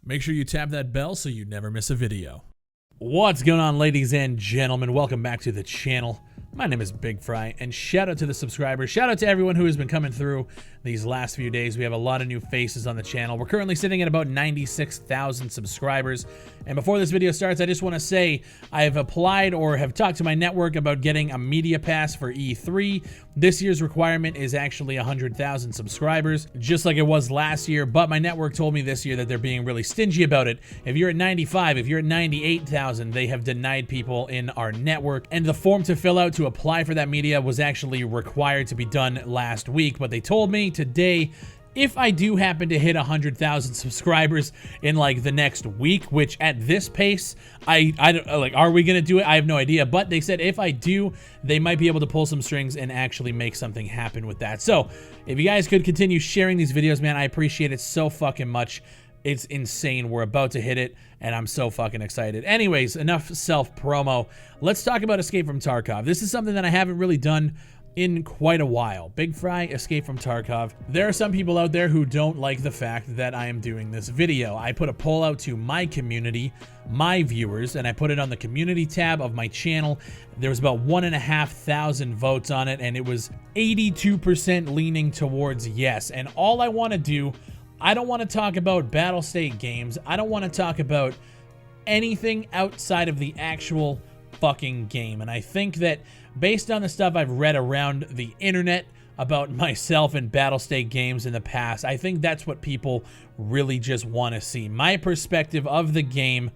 Make sure you tap that bell so you never miss a video. What's going on, ladies and gentlemen? Welcome back to the channel. My name is Bigfry, and shout out to the subscribers. Shout out to everyone who has been coming through these last few days. We have a lot of new faces on the channel. We're currently sitting at about 96,000 subscribers. And before this video starts, I just want to say I have applied or have talked to my network about getting a media pass for E3. This year's requirement is actually 100,000 subscribers, just like it was last year. But my network told me this year that they're being really stingy about it. If you're at 95, if you're at 98,000, they have denied people in our network. And the form to fill out to apply for that media was actually required to be done last week. But they told me today, if I do happen to hit 100,000 subscribers in like the next week, which at this pace, I don't like, are we gonna do it? I have no idea. But they said if I do, they might be able to pull some strings and actually make something happen with that. So if you guys could continue sharing these videos, man, I appreciate it so fucking much. It's insane. We're about to hit it, and I'm so fucking excited. Anyways, enough self-promo. Let's talk about Escape from Tarkov. This is something that I haven't really done in quite a while. Bigfry, Escape from Tarkov. There are some people out there who don't like the fact that I am doing this video. I put a poll out to my community, my viewers, and I put it on the community tab of my channel. There was about 1,500 votes on it, and it was 82% leaning towards yes. And all I want to do, I don't want to talk about battle state games. I don't want to talk about anything outside of the actual fucking game. And I think that based on the stuff I've read around the internet about myself and battle state games in the past, I think that's what people really just want to see. My perspective of the game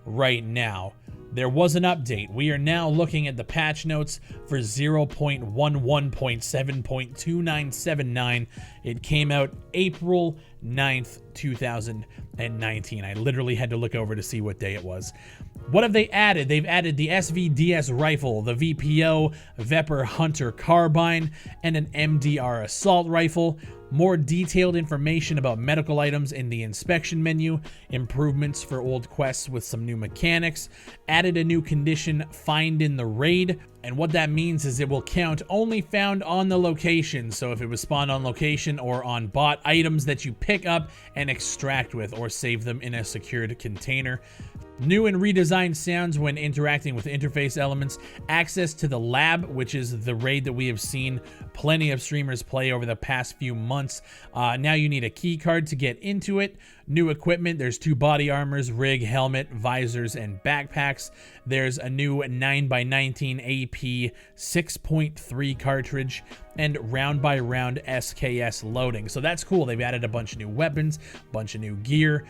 right now. There was an update. We are now looking at the patch notes for 0.11.7.2979. It came out April 9th, 2019. I literally had to look over to see what day it was. What have they added? They've added the SVDS rifle, the VPO Vepr Hunter carbine, and an MDR assault rifle. More detailed information about medical items in the inspection menu, improvements for old quests with some new mechanics, added a new condition, find in the raid, and what that means is it will count only found on the location. So if it was spawned on location or on bot items that you pick up and extract with or save them in a secured container. New and redesigned sounds when interacting with interface elements, access to the lab, which is the raid that we have seen plenty of streamers play over the past few months. Now you need a key card to get into it. New equipment, there's 2 body armors, rig, helmet, visors, and backpacks. There's a new 9x19 AP 6.3 cartridge and round-by-round SKS loading. So that's cool. They've added a bunch of new weapons, bunch of new gear,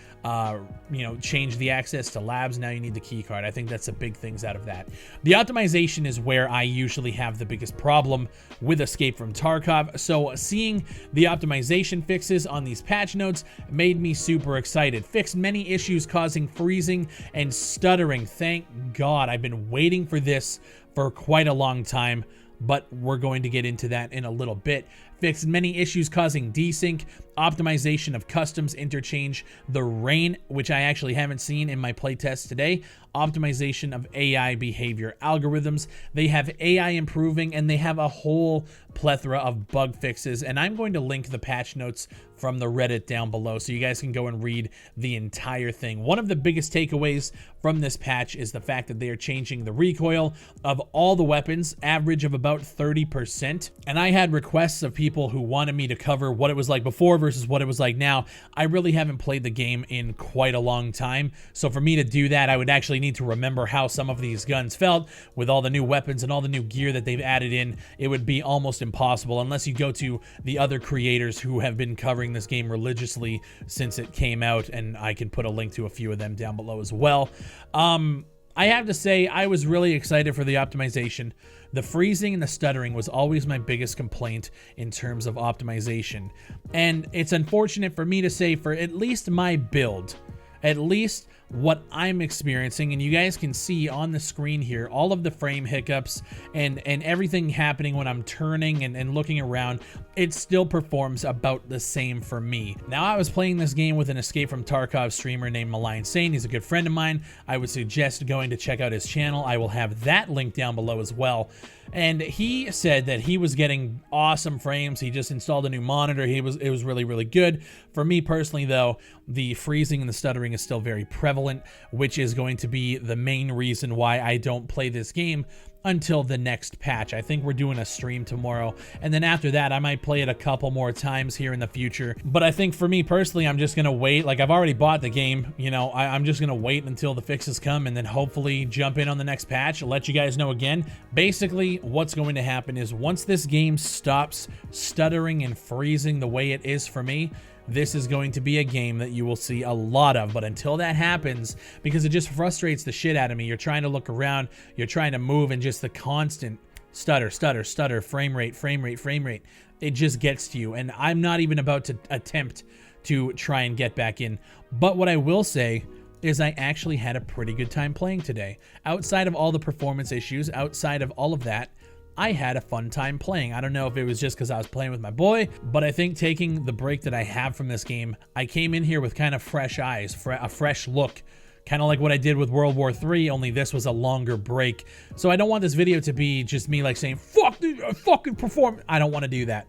changed the access to labs. Now you need the key card. I think that's the big things out of that. The optimization is where I usually have the biggest problem with Escape from Tarkov. So seeing the optimization fixes on these patch notes made me super excited. Fixed many issues causing freezing and stuttering. Thank God. I've been waiting for this for quite a long time, but we're going to get into that in a little bit. Fixed many issues causing desync, optimization of customs interchange, the rain, which I actually haven't seen in my playtest today, optimization of AI behavior algorithms. They have AI improving, and they have a whole plethora of bug fixes, and I'm going to link the patch notes from the Reddit down below so you guys can go and read the entire thing. One of the biggest takeaways from this patch is the fact that they are changing the recoil of all the weapons, average of about 30%. And I had requests of people who wanted me to cover what it was like before versus what it was like now. I really haven't played the game in quite a long time, so for me to do that, I would actually need to remember how some of these guns felt with all the new weapons and all the new gear that they've added in. It would be almost impossible unless you go to the other creators who have been covering this game religiously since it came out, and I can put a link to a few of them down below as well. I have to say, I was really excited for the optimization. The freezing and the stuttering was always my biggest complaint in terms of optimization. And it's unfortunate for me to say, for at least my build, at least what I'm experiencing, and you guys can see on the screen here all of the frame hiccups and everything happening when I'm turning and looking around, it still performs about the same for me. Now, I was playing this game with an Escape from Tarkov streamer named Malign Sane. He's a good friend of mine. I would suggest going to check out his channel. I will have that link down below as well. And he said that he was getting awesome frames. He just installed a new monitor. It was really, really good. For me personally, though, the freezing and the stuttering stuttering is still very prevalent, which is going to be the main reason why I don't play this game until the next patch. I think we're doing a stream tomorrow, and then after that I might play it a couple more times here in the future. But I think for me personally, I'm just gonna wait. Like, I've already bought the game, you know, I'm just gonna wait until the fixes come and then hopefully jump in on the next patch. I'll let you guys know again. Basically, what's going to happen is once this game stops stuttering and freezing the way it is for me, this is going to be a game that you will see a lot of. But until that happens, because it just frustrates the shit out of me, you're trying to look around, you're trying to move, and just the constant stutter, stutter, stutter, frame rate, frame rate, frame rate, it just gets to you. And I'm not even about to attempt to try and get back in. But what I will say is I actually had a pretty good time playing today. Outside of all the performance issues, outside of all of that, I had a fun time playing. I don't know if it was just because I was playing with my boy, but I think taking the break that I have from this game, I came in here with kind of fresh eyes, a fresh look, kind of like what I did with World War III, only this was a longer break. So I don't want this video to be just me like saying, fuck, fucking perform. I don't want to do that,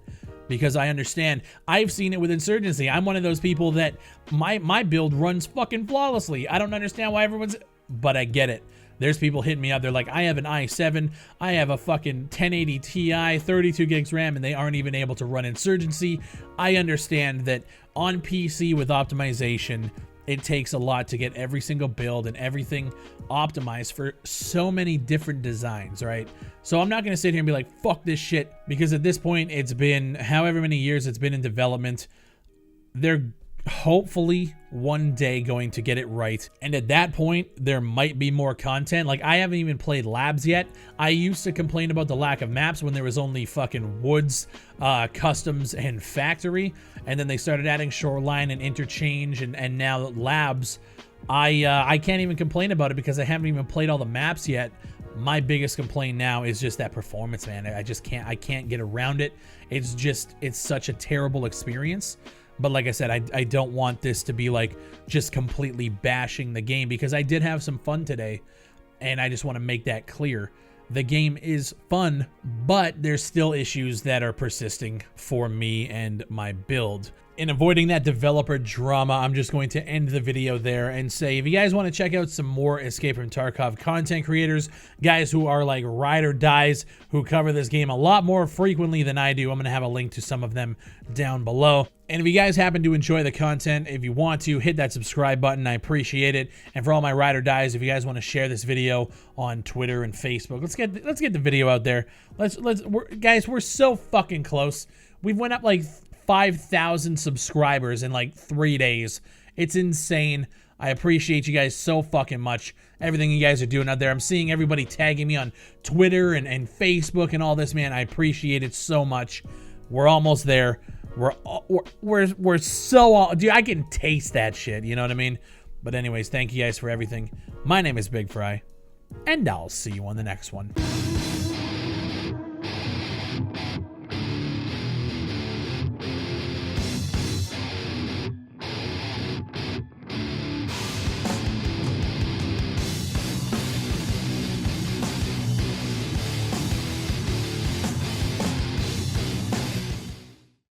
because I understand. I've seen it with Insurgency. I'm one of those people that my build runs fucking flawlessly. I don't understand why everyone's, but I get it. There's people hitting me up. They're like, I have an i7, I have a fucking 1080 Ti, 32 gigs RAM, and they aren't even able to run Insurgency. I understand that on PC with optimization, it takes a lot to get every single build and everything optimized for so many different designs, right? So I'm not going to sit here and be like, fuck this shit, because at this point, it's been however many years it's been in development. They're hopefully one day going to get it right, and at that point there might be more content. Like, I haven't even played labs yet. I used to complain about the lack of maps when there was only fucking woods, customs, and factory, and then they started adding shoreline and interchange, and now labs. I can't even complain about it because I haven't even played all the maps yet. My biggest complaint now is just that performance, man. I can't get around it. It's such a terrible experience. But like I said, I don't want this to be like just completely bashing the game, because I did have some fun today, and I just want to make that clear. The game is fun, but there's still issues that are persisting for me and my build. In avoiding that developer drama, I'm just going to end the video there and say, if you guys want to check out some more Escape from Tarkov content creators, guys who are like ride or dies, who cover this game a lot more frequently than I do, I'm going to have a link to some of them down below. And if you guys happen to enjoy the content, if you want to, hit that subscribe button. I appreciate it. And for all my ride or dies, if you guys want to share this video on Twitter and Facebook, let's get the video out there. Guys, we're so fucking close. We've went up like 5,000 subscribers in like 3 days. It's insane. I appreciate you guys so fucking much. Everything you guys are doing out there. I'm seeing everybody tagging me on Twitter and Facebook and all this, man. I appreciate it so much. We're almost there. We're so, dude, I can taste that shit, you know what I mean? But anyways, thank you guys for everything. My name is Bigfry, and I'll see you on the next one.